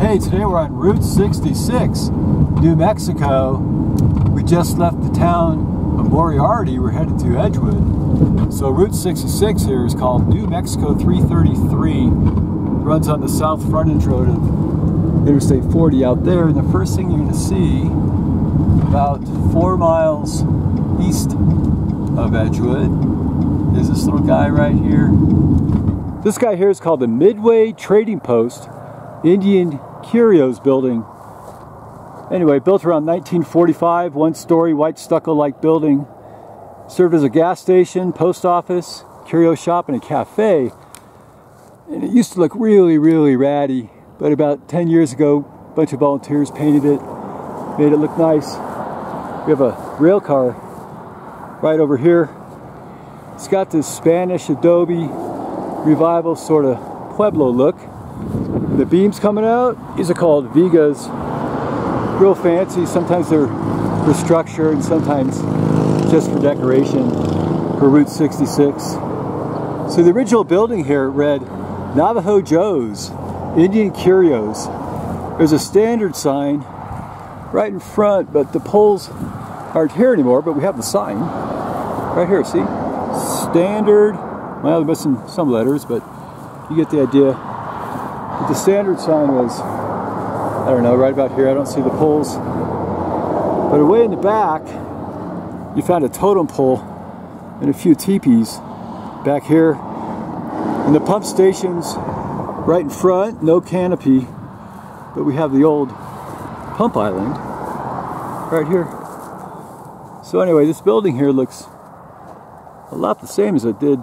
Hey, today we're on Route 66, New Mexico. We just left the town of Moriarty. We're headed to Edgewood. So Route 66 here is called New Mexico 333. Runs on the south frontage road of Interstate 40 out there. And the first thing you're going to see, about 4 miles east of Edgewood, is this little guy right here. This guy here is called the Midway Trading Post Indian Curios building. Anyway, built around 1945, one-story white stucco-like building. Served as a gas station, post office, curio shop, and a cafe. And it used to look really, really ratty, but about 10 years ago, a bunch of volunteers painted it, made it look nice. We have a rail car right over here. It's got this Spanish adobe revival sort of Pueblo look. The beams coming out, these are called vigas. Real fancy. Sometimes they're for structure and sometimes just for decoration for Route 66. So the original building here read Navajo Joe's Indian Curios. There's a standard sign right in front, but the poles aren't here anymore, but we have the sign right here, see? Standard, well, they're missing some letters, but you get the idea. But the standard sign was, I don't know, right about here. I don't see the poles. But away in the back, you found a totem pole and a few teepees back here. And the pump station's right in front, no canopy, but we have the old pump island right here. So anyway, this building here looks a lot the same as it did,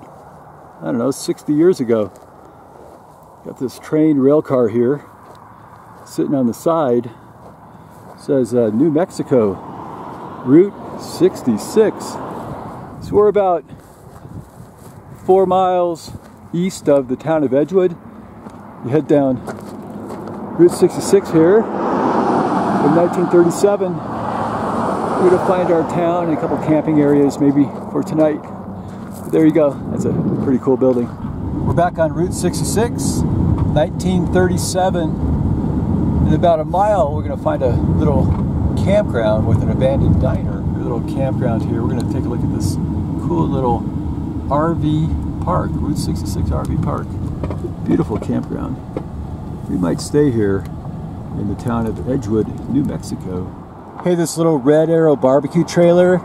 I don't know, 60 years ago. Got this train rail car here sitting on the side. It says New Mexico Route 66. So we're about 4 miles east of the town of Edgewood. You head down Route 66 here. In 1937, we're going to find our town and a couple camping areas maybe for tonight. But there you go. That's a pretty cool building. We're back on Route 66, 1937. In about a mile, we're going to find a little campground with an abandoned diner. A little campground here. We're going to take a look at this cool little RV park, Route 66 RV park. Beautiful campground. We might stay here in the town of Edgewood, New Mexico. Hey, this little Red Arrow barbecue trailer,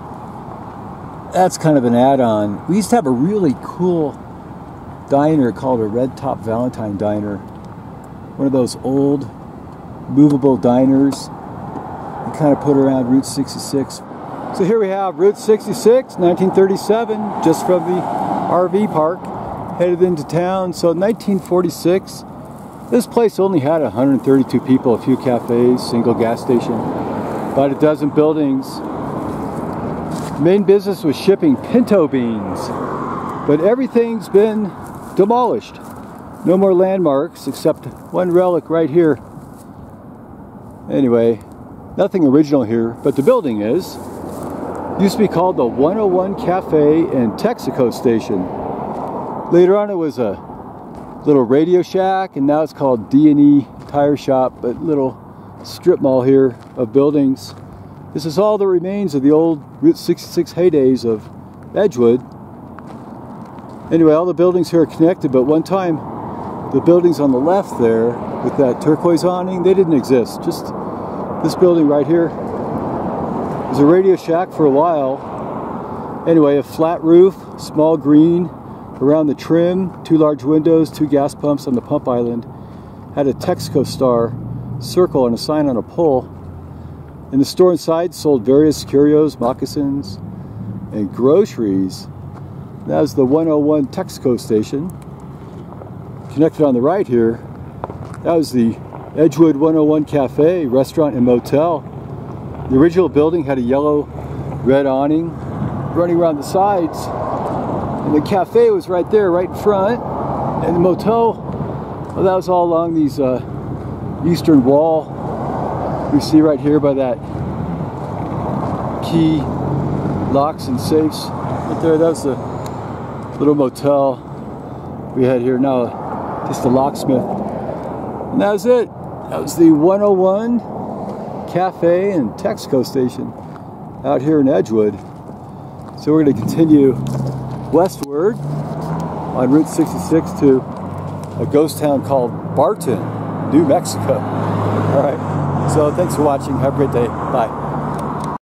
that's kind of an add-on. We used to have a really cool diner called a Red Top Valentine Diner. One of those old movable diners you kind of put around Route 66. So here we have Route 66, 1937, just from the RV park, headed into town. So 1946, this place only had 132 people, a few cafes, single gas station, about a dozen buildings. Main business was shipping pinto beans, but everything's been demolished. No more landmarks except one relic right here. Anyway, nothing original here, but the building is. Used to be called the 101 Cafe and Texaco Station. Later on it was a little Radio Shack, and now it's called D&E Tire Shop, but little strip mall here of buildings. This is all that remains of the old Route 66 heydays of Edgewood. Anyway, all the buildings here are connected, but one time the buildings on the left there with that turquoise awning, they didn't exist. Just this building right here. It was a Radio Shack for a while. Anyway, a flat roof, small green around the trim, 2 large windows, 2 gas pumps on the pump island. Had a Texaco star circle and a sign on a pole. And the store inside sold various curios, moccasins, and groceries. That was the 101 Texaco station. Connected on the right here, that was the Edgewood 101 Cafe, restaurant and motel. The original building had a yellow-red awning running around the sides. And the cafe was right there, right in front. And the motel, well, that was all along these eastern wall. You see right here by that key locks and safes. Right there, that was the little motel we had here. Now just a locksmith. And that was it. That was the 101 Cafe and Texaco station out here in Edgewood. So we're going to continue westward on Route 66 to a ghost town called Barton, New Mexico. All right, so thanks for watching. Have a great day. Bye.